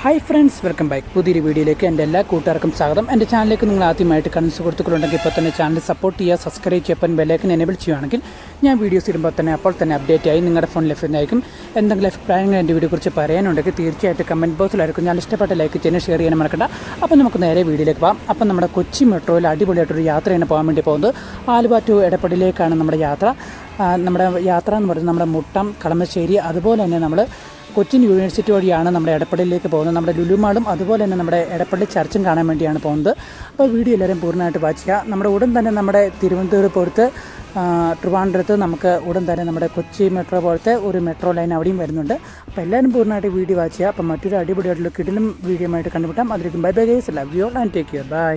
Hi friends, welcome back. പുതിയൊരു വീഡിയോയിലേക്ക് എൻ്റെ എല്ലാ കൂട്ടുകാർക്കും സ്വാഗതം. എൻ്റെ ചാനലിലേക്ക് നിങ്ങൾ ആദ്യമായിട്ട് കാണുന്ന സുഹൃത്തുക്കളുണ്ടെങ്കിൽ ഇപ്പോൾ തന്നെ ചാനൽ സപ്പോർട്ട് ചെയ്യുക, സബ്സ്ക്രൈബ് ചെയ്യപ്പോൾ ബെല്ലൈക്കൻ എനേബിൾ ചെയ്യുകയാണെങ്കിൽ ഞാൻ വീഡിയോസ് ഇടുമ്പോൾ തന്നെ അപ്പോൾ തന്നെ അപ്ഡേറ്റ് ആയി നിങ്ങളുടെ ഫോണിൽ ലഭ്യമായിരിക്കും. എന്തെങ്കിലും അഭിപ്രായങ്ങൾ എൻ്റെ വീഡിയോയെക്കുറിച്ച് പറയാനുണ്ടെങ്കിൽ തീർച്ചയായിട്ടും കമൻറ്റ് ബോക്സിലായിരിക്കും. ഞാൻ ഇഷ്ടപ്പെട്ട ലൈക്ക് ചെയ്യാനും ഷെയർ ചെയ്യാനും മറക്കണ്ട. അപ്പോൾ നമുക്ക് നേരെ വീഡിയോയിലേക്ക് പോകാം. അപ്പം നമ്മുടെ കൊച്ചി മെട്രോയിൽ അടിപൊളിയായിട്ടൊരു യാത്രയാണ് പോകാൻ വേണ്ടി പോകുന്നത്. ആലുവ ടു എടപ്പള്ളിയിലേക്കാണ് നമ്മുടെ യാത്ര. നമ്മുടെ യാത്ര എന്ന് പറയുന്നത് നമ്മുടെ മുട്ടം, കളമശ്ശേരി, അതുപോലെ തന്നെ നമ്മൾ കൊച്ചിൻ യൂണിവേഴ്സിറ്റി വഴിയാണ് നമ്മുടെ എടപ്പള്ളിയിലേക്ക് പോകുന്നത്. നമ്മുടെ ലുലുമാളും അതുപോലെ തന്നെ നമ്മുടെ എടപ്പള്ളി ചർച്ചും കാണാൻ വേണ്ടിയാണ് പോകുന്നത്. അപ്പോൾ വീഡിയോ എല്ലാവരും പൂർണ്ണമായിട്ട് വാച്ച് ചെയ്യുക. നമ്മുടെ ഉടൻ തന്നെ നമ്മുടെ തിരുവനന്തപുരം പോലത്തെ ട്രിവാൻഡ്രത്ത് നമുക്ക് ഉടൻ തന്നെ നമ്മുടെ കൊച്ചി മെട്രോ പോലത്തെ ഒരു മെട്രോ ലൈൻ അവിടെയും വരുന്നുണ്ട്. അപ്പോൾ എല്ലാവരും പൂർണ്ണമായിട്ട് വീഡിയോ വാച്ച് ചെയ്യുക. അപ്പോൾ മറ്റൊരു അടിപൊളിയായിട്ടുള്ള കിടിലും വീഡിയോ ആയിട്ട് കണ്ടുപിട്ടാം. അതിലേക്കും bye bye guys, love you all and take care, by.